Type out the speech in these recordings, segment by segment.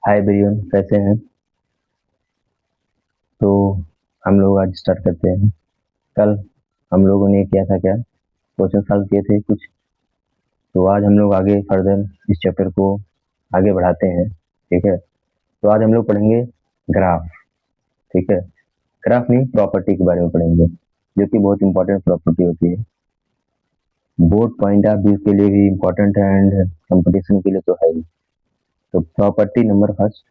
हाय Brian, कैसे हैं? तो हम लोग आज स्टार्ट करते हैं। कल हम लोगों ने किया था क्या, क्वेश्चन सॉल्व किए थे कुछ। तो आज हम लोग आगे फर्दर इस चैप्टर को आगे बढ़ाते हैं। ठीक है, तो आज हम लोग पढ़ेंगे ग्राफ। ठीक है, ग्राफ नहीं, प्रॉपर्टी के बारे में पढ़ेंगे, जो कि बहुत इंपॉर्टेंट प्रॉपर्टी होती है। बोथ पॉइंट ऑफ व्यू के लिए भी इम्पोर्टेंट है एंड कंपटीशन के लिए तो है ही। तो प्रॉपर्टी नंबर फर्स्ट,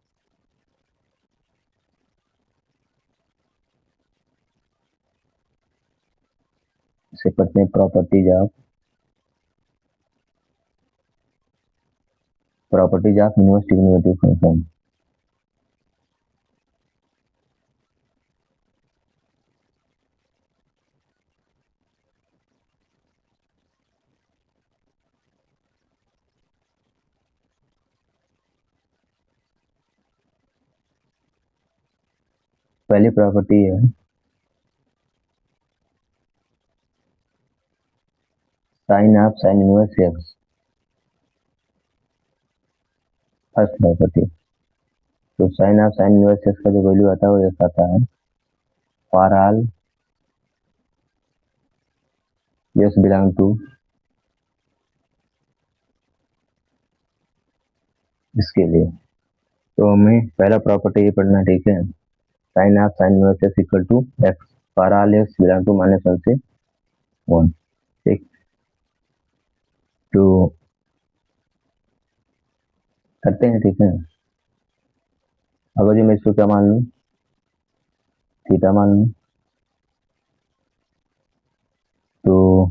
इसे पढ़ते हैं properties of inverse trigonometric function. पहली प्रॉपर्टी है sine of sine inverse x. First property, तो sine of sine inverse x का जो वैल्यू आता है वो एक्स आता है for all x belong to, इसके लिए तो हमें पहला प्रॉपर्टी ये पढ़ना, ठीक है। Sine of sine inverse x equal to x for all x belong to -1 से 1। ठीक, तो करते हैं। ठीक है, अगर जो मैं इसको क्या मान लूँ, थीटा मान लूँ, तो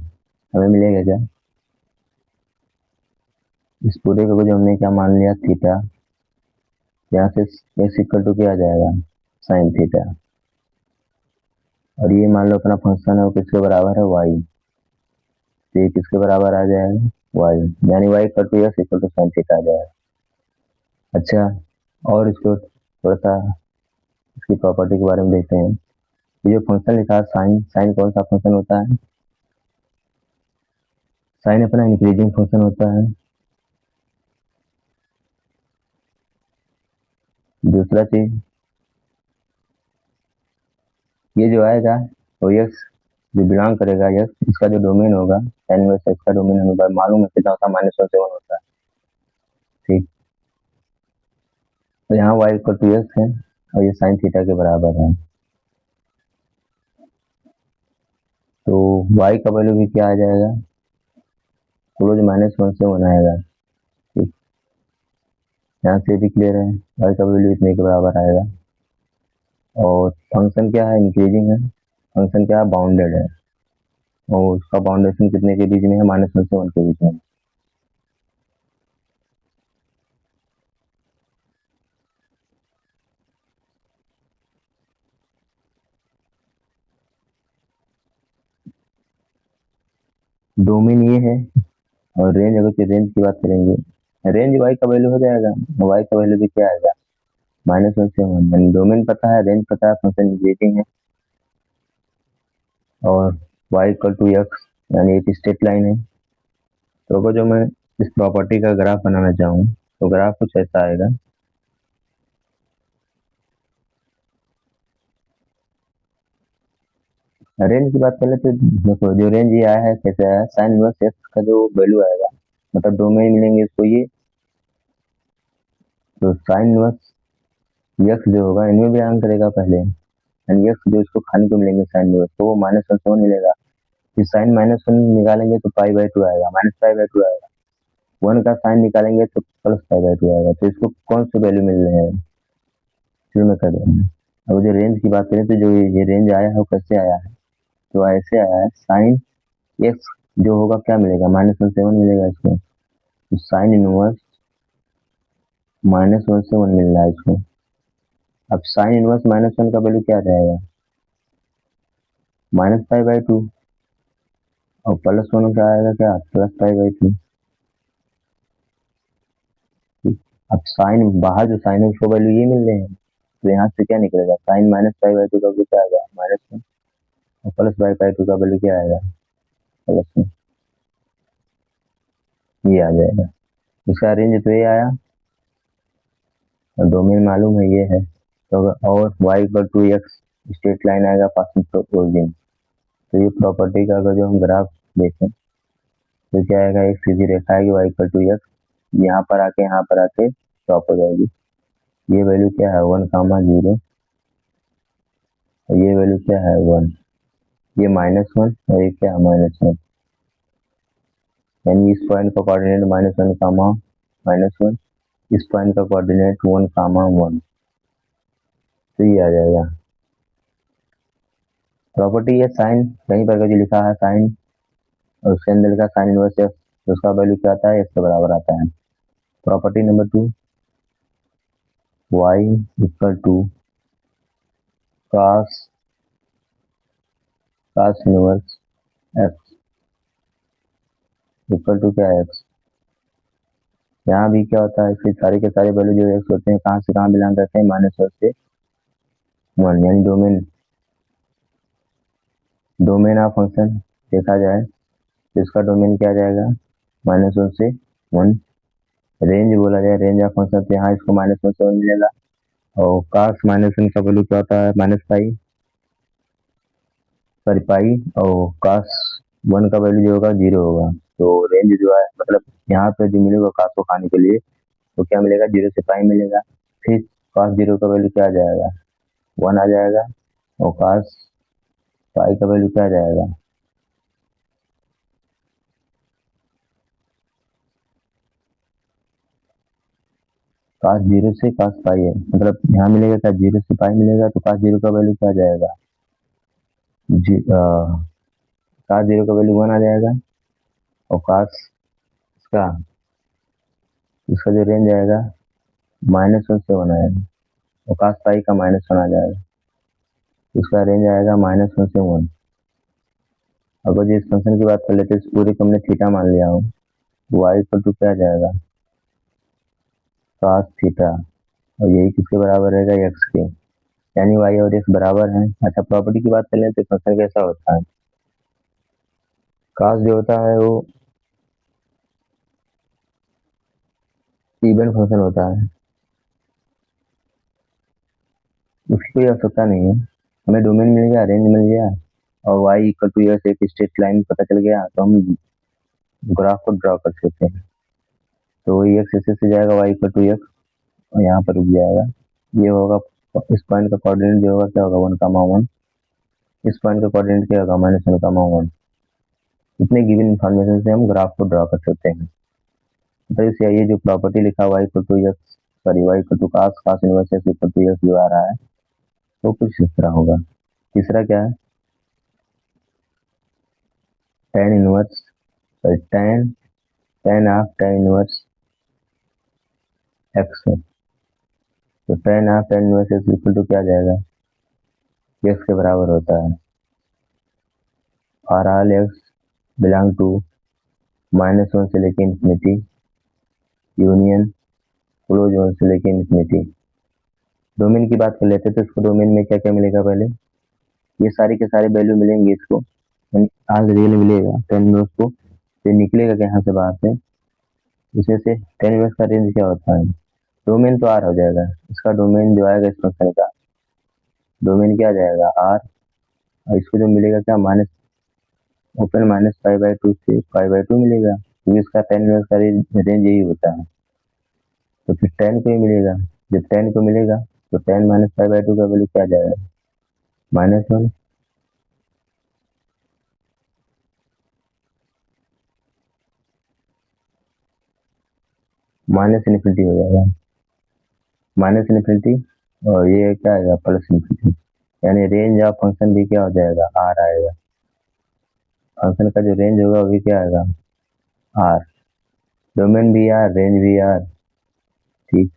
हमें मिलेगा क्या, इस पूरे को जो हमने क्या मान लिया थीटा, यहाँ से एक्स इक्वल टू क्या आ जाएगा साइन थीटा, और ये मान लो अपना फंक्शन है वो किसके बराबर है वाई, तो ये किसके बराबर आ जाएगा वाई, यानी y equal to x equal to sine theta आ जाएगा। अच्छा, और इसको थोड़ा सा इसकी प्रॉपर्टी के बारे में देखते हैं। ये जो फंक्शन लिखा है साइन, साइन कौन सा फंक्शन होता है, साइन अपना इंक्रीजिंग फंक्शन होता है। दूसरा चीज, ये जो आएगा वो एक्स जो बिलोंग करेगा एक्स, इसका जो डोमेन होगा साइन इनवर्स एक्स का डोमेन हमें मालूम है कितना होता है, -1 से 1 होता है। ठीक, तो यहाँ वाई इक्वल टू एक्स है और ये साइन थीटा के बराबर है, तो वाई का वैल्यू भी क्या आ जाएगा, रोज -1 से 1 आएगा। ठीक, यहाँ से भी क्लियर है, वाई का वैल्यू इतने के बराबर आएगा। और फंक्शन क्या है, इंक्रीजिंग है, फंक्शन क्या है, बाउंडेड है, और उसका बाउंडेशन कितने के बीच में है, -1 से 1 के बीच में। डोमेन ये है, और रेंज, अगर रेंज की बात करेंगे, रेंज वाई का वैल्यू हो जाएगा, वाई का वैल्यू भी क्या आएगा -1 से 1, यानी डोमेन पता है, रेंज पता है, फंक्शन इंक्रीजिंग है, और वाई इक्वल टू एक्स यानी एक स्ट्रेट लाइन है। तो अगर जो मैं इस प्रॉपर्टी का ग्राफ बनाना चाहूँ तो ग्राफ कुछ ऐसा आएगा। रेंज की बात करें तो देखो, जो रेंज ये आया है कैसे आया है, साइन इनवर्स एक्स का जो वैल्यू आएगा, मतलब डोमेन मिलेंगे इसको ये, तो साइन इनवर्स एक्स जो होगा इनमें भी आंक करेगा पहले, यानी एक्स जो इसको खाने को मिलेंगे साइन इनवर्स, तो वो -1 मिलेगा। फिर साइन -1 निकालेंगे तो π/2 आएगा, -π/2 आएगा। 1 का साइन निकालेंगे तो +π/2 आएगा। तो इसको कौन से वैल्यू मिल रहे हैं, शुरू में कर देंगे। अब जो रेंज की बात करें तो जो ये रेंज आया है वो कैसे आया है, तो ऐसे आया है, साइन एक्स जो होगा क्या मिलेगा, -1 से 1 मिलेगा इसको, तो साइन इनवर्स -1 से 1 मिल रहा है इसको। अब साइन इनवर्स -1 का वैल्यू क्या जाएगा, -π/2, और +1 का आएगा क्या, +π/2। अब साइन बाहर जो साइन है उसको वैल्यू ये मिल रहे हैं, तो यहाँ से क्या निकलेगा, साइन -π/2 का वैल्यू क्या आएगा -1, और +π/2 का वैल्यू क्या आएगा +1, ये आ जाएगा। इसका रेंज तो ये आया, और डोमेन मालूम है ये है, तो और y equal to x straight line आएगा पासिंग थ्रू ओरिजिन। तो ये प्रॉपर्टी का अगर जो हम ग्राफ देखें तो क्या आएगा, एक सीधी रेखा आएगी y इक्वल टू एक्स, यहाँ पर आके स्टॉप हो जाएगी। ये वैल्यू क्या है 1,0 और ये वैल्यू क्या है 1, ये -1 और ये क्या है -1, यानी इस पॉइंट का कोऑर्डिनेट -1, -1, इस पॉइंट का कोऑर्डिनेट 1, 1, तो ये आ जाएगा। प्रॉपर्टी है साइन, कहीं पर जो लिखा है साइन और उसके अंदर लिखा साइन इनवर्स एक्स, तो उसका वैल्यू क्या आता है, एक्स के बराबर आता है। Property number 2, y equal to cos inverse x equal to क्या है एक्स। यहाँ भी क्या होता है, इसके सारे के सारे वैल्यू जो एक्स होते हैं कहाँ से कहाँ बिलोंग करते हैं, -1 से 1, यानी डोमेन ऑफ फंक्शन देखा जाए तो इसका डोमेन क्या आ जाएगा, -1 से 1। रेंज बोला जाए, रेंज ऑफ फंक्शन, तो यहाँ इसको -1 से 1 मिलेगा। और cos -1 का वैल्यू क्या होता है, -पाई, सॉरी पाई, और cos 1 का वैल्यू जो होगा 0 होगा। तो रेंज जो है मतलब यहाँ पे जो मिलेगा cos को खाने के लिए, तो क्या मिलेगा, 0 से पाई मिलेगा। फिर cos 0 का वैल्यू क्या आ जाएगा, 1 आ जाएगा, और cos पाई का वैल्यू क्या आ जाएगा, cos 0 से cos पाई है, मतलब यहाँ मिलेगा क्या, 0 से पाई मिलेगा, तो cos 0 का वैल्यू क्या आ जाएगा, cos 0 का वैल्यू 1 आ जाएगा, और cos इसका इसका जो रेंज आएगा -1 से 1 आएगा, और cos पाई का -1 आ जाएगा, इसका रेंज आएगा -1 से 1। अगर जो इस फंक्शन की बात कर लेते हैं, इस पूरे को हमने थीटा मान लिया हो, तो y इक्वल टू क्या आ जाएगा, cos थीटा, और यही किसके बराबर रहेगा, x के, यानी y और x बराबर हैं। अच्छा, प्रॉपर्टी की बात कर लें तो फंक्शन कैसा होता है, cos जो होता है वो इवन फंक्शन होता है, उसकी कोई आवश्यकता नहीं है। हमें डोमेन मिल गया, रेंज मिल गया, और y इक्वल टू एक्स एक स्ट्रेट लाइन पता चल गया, तो हम ग्राफ को ड्रॉ कर सकते हैं। तो एक्स ऐसे से जाएगा y इक्वल टू एक्स, और यहाँ पर रुक जाएगा। ये होगा इस पॉइंट का कोऑर्डिनेट जो होगा क्या होगा 1, 1, इस पॉइंट का कोऑर्डिनेट क्या होगा -1, 1। इतने गिवन इन्फॉर्मेशन से हम ग्राफ को ड्रॉ कर सकते हैं। तो इससे ये जो प्रॉपर्टी लिखा हुआ y equal to x, sorry y equal to cos inverse x equal to x जो आ रहा है, तो कुछ इस तरह होगा। तीसरा क्या है, tan inverse, sorry tan of tan inverse x है, तो tan of tan inverse x equal to क्या आ जाएगा, एक्स के बराबर होता है और ऑल एक्स बिलोंग टू -1 से लेके इन्फिनिटी यूनियन क्लोज 1 से लेके इन्फिनिटी। डोमेन की बात कर लेते हैं, तो इसको डोमेन में क्या क्या मिलेगा, पहले ये सारी के सारे वैल्यू मिलेंगे इसको, आज रियल मिलेगा tan इनवर्स को, तो निकलेगा यहाँ से बाहर से, इसमें से tan इनवर्स का रेंज क्या होता है, डोमेन तो आर हो जाएगा, इसका डोमेन जो आएगा इस फंक्शन का डोमेन क्या आ जाएगा आर, और इसको जो मिलेगा क्या माइनस ओपन -π/2 से π/2 मिलेगा, क्योंकि इसका tan इनवर्स का रेंज यही होता है। तो फिर tan को ही मिलेगा, जब tan को मिलेगा तो tan -π/2 का वैल्यू क्या आ जाएगा, -1, -इन्फिनिटी हो जाएगा, -इन्फिनिटी, और ये क्या आएगा +इन्फिनिटी, यानी रेंज ऑफ फंक्शन भी क्या हो जाएगा, आर आएगा। फंक्शन का जो रेंज होगा वो भी क्या आएगा, आर, डोमेन भी आर, रेंज भी आर, ठीक।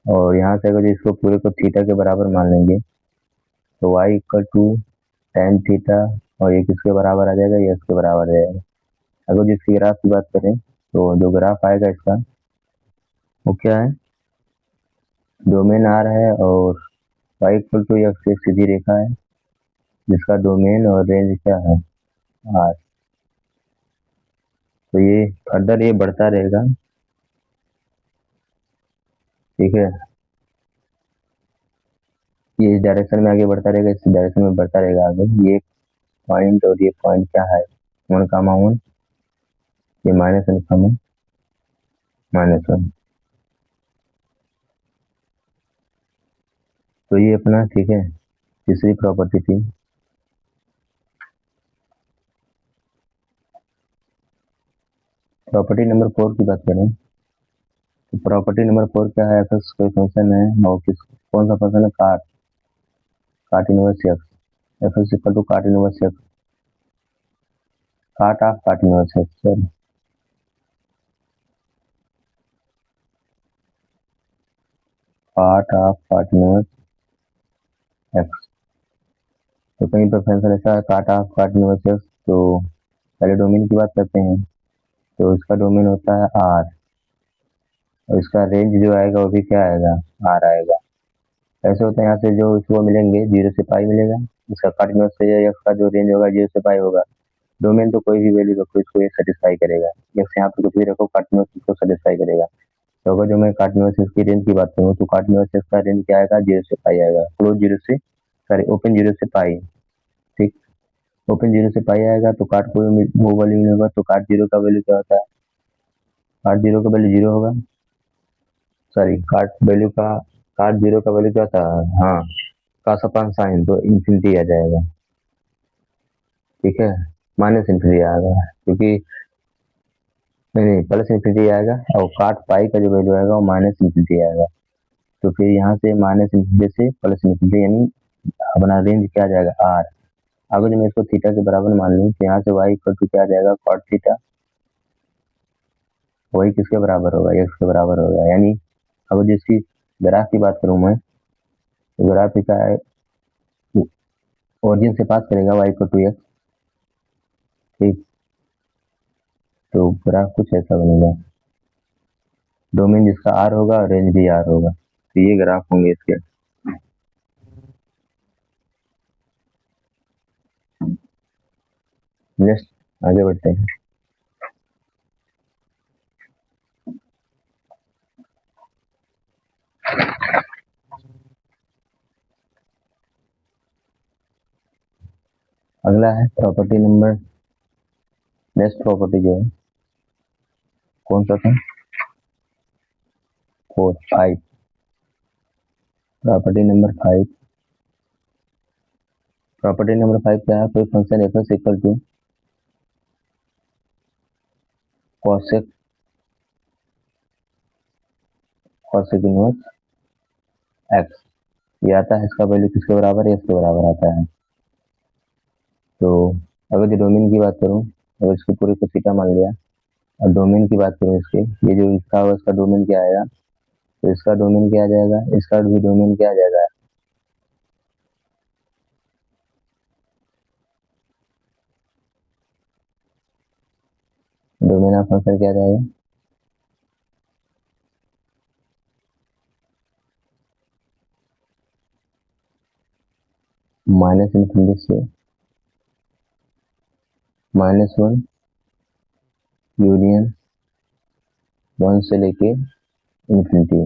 और यहाँ से अगर इसको पूरे को थीटा के बराबर मान लेंगे, तो y equal to tan theta, और ये किसके बराबर आ जाएगा, ये इसके बराबर आ जाएगा। अगर जिसकी ग्राफ की बात करें, तो जो ग्राफ आएगा इसका वो क्या है, डोमेन आर है, और y इक्वल टू एक्स एक सीधी रेखा है जिसका डोमेन और रेंज क्या है, आर। तो ये फर्दर ये बढ़ता रहेगा, ठीक है। जिस डायरेक्शन में आगे बढ़ता रहेगा इस डायरेक्शन में बढ़ता रहेगा आगे। ये पॉइंट और ये पॉइंट क्या है, 1, 1, ये -1, -1। तो ये अपना ठीक है तीसरी प्रॉपर्टी थी। प्रॉपर्टी नंबर 4 की बात करें तो प्रॉपर्टी नंबर 4 क्या है, एक्स कोई फंक्शन है और कौन सा फंक्शन है, cot inverse x, f is equal to cot inverse x, cot of cot inverse x, sorry cot of cot inverse x. तो कहीं पर फंक्शन ऐसा है काट ऑफ काट इनवर्स एक्स, तो पहले डोमेन की बात करते हैं। तो इसका डोमेन होता है आर, और इसका रेंज जो आएगा वो भी क्या आएगा, आर आएगा। ऐसे होता है यहाँ से जो इसको मिलेंगे 0 से पाई मिलेगा, इसका काट इनवर्स एक्स का जो रेंज होगा 0 से पाई होगा। डोमेन तो कोई भी वैल्यू रखो इसको ये सेटिस्फाई करेगा, जैसे यहाँ पे कुछ भी रखो काट इनवर्स इसको सेटिस्फाई करेगा। तो अगर जो मैं काट इनवर्स एक्स की रेंज की बात करूँ तो काट इनवर्स एक्स का रेंज क्या आएगा, 0 से पाई आएगा, क्लोज 0 से सॉरी ओपन 0 से पाई। ठीक, ओपन 0 से पाई आएगा तो काट को वो वैल्यू नहीं होगा, तो काट 0 का वैल्यू क्या होता है, काट 0 का वैल्यू 0 होगा, सॉरी काट 0 का वैल्यू क्या था, हाँ cos अपॉन साइन, तो इन्फिनिटी आ जाएगा। ठीक है, माइनस इन्फिनिटी आएगा क्योंकि नहीं प्लस इन्फिनिटी आएगा, और काट पाई का जो वैल्यू आएगा वो माइनस इन्फिनिटी आएगा। तो फिर यहाँ से माइनस इन्फिनिटी से प्लस इन्फिनिटी, यानी अपना रेंज क्या आ जाएगा, आर। अगर जो मैं इसको थीटा के बराबर मान लूँ तो यहाँ से वाई इक्वल टू क्या आ जाएगा, कॉट थीटा। वही किसके बराबर होगा, एक्स के बराबर होगा। यानी अगर जिसकी ग्राफ की बात करूँ मैं, तो ग्राफ क्या है, ओरिजिन से पास करेगा वाई इक्वल टू एक्स। ठीक, तो ग्राफ कुछ ऐसा बनेगा, डोमेन जिसका आर होगा और रेंज भी आर होगा, तो ये ग्राफ होंगे इसके। नेक्स्ट आगे बढ़ते हैं। अगला है प्रॉपर्टी नंबर, नेक्स्ट प्रॉपर्टी जो है कौन सा था, 5। प्रॉपर्टी नंबर 5, प्रॉपर्टी नंबर 5 क्या है, कोई function f is equal to cosec inverse x, ये आता है, इसका वैल्यू किसके बराबर है, एक्स के बराबर आता है। तो अगर जो डोमेन की बात करूँ, अगर इसको पूरे को थीटा मान लिया और डोमेन की बात करूँ इसके, ये जो इसका होगा इसका डोमेन क्या आएगा, तो इसका डोमेन क्या आ जाएगा, इसका भी डोमेन क्या आ जाएगा, डोमेन ऑफ फंक्शन क्या आ जाएगा, माइनस इन्फिनिटी से -1 यूनियन 1 से लेके इन्फिनिटी।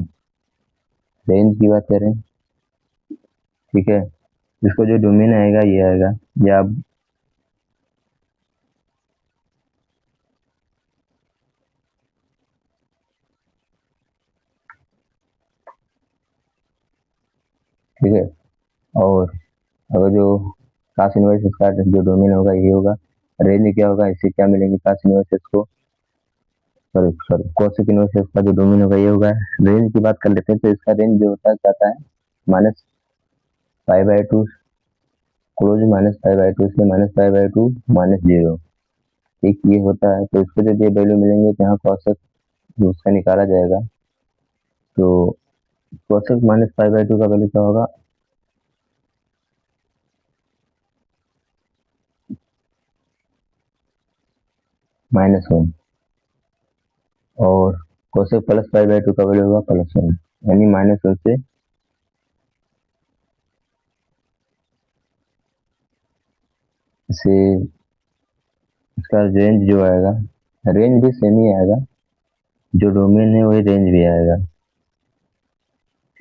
रेंज की बात करें, ठीक है, इसको जो डोमेन आएगा ये आएगा, या आप ठीक है, और अगर जो कास इनवर्स इसका जो डोमेन होगा ये होगा, रेंज क्या होगा, इससे क्या मिलेंगे, कास इनवर्स इसको सॉरी कोसेक इनवर्स इसका जो डोमेन होगा ये होगा। रेंज की बात कर लेते हैं, तो इसका रेंज जो होता है क्या है, -π/2 क्लोज -π/2, इसमें -π/2 -0। ठीक, ये होता है, तो इसको जब ये वैल्यू मिलेंगे तो यहाँ कॉसेक उसका निकाला जाएगा, तो कॉसेक -π/2 का वैल्यू क्या होगा, -1, और कोसेक प्लस π/2 का वैल्यू होगा +1, यानी -1 से इसे इसका रेंज जो आएगा, रेंज भी सेम ही आएगा, जो डोमेन है वही रेंज भी आएगा।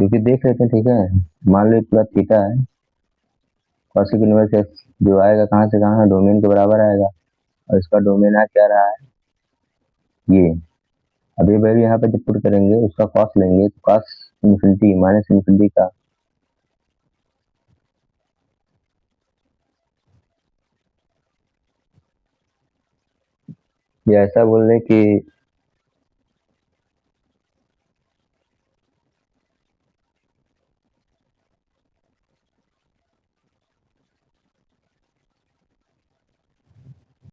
क्योंकि देख लेते हैं, ठीक है। मान लो ये पूरा थीटा है, कॉसेक इनवर्स एक्स जो आएगा कहाँ से कहाँ, डोमेन के बराबर आएगा, और इसका डोमेन आ क्या रहा है, ये। अब ये वैल्यू यहाँ पे जब पुट करेंगे, उसका कॉस लेंगे, तो कॉस इन्फिनिटी माइनस इन्फिनिटी का, ये ऐसा बोल रहे कि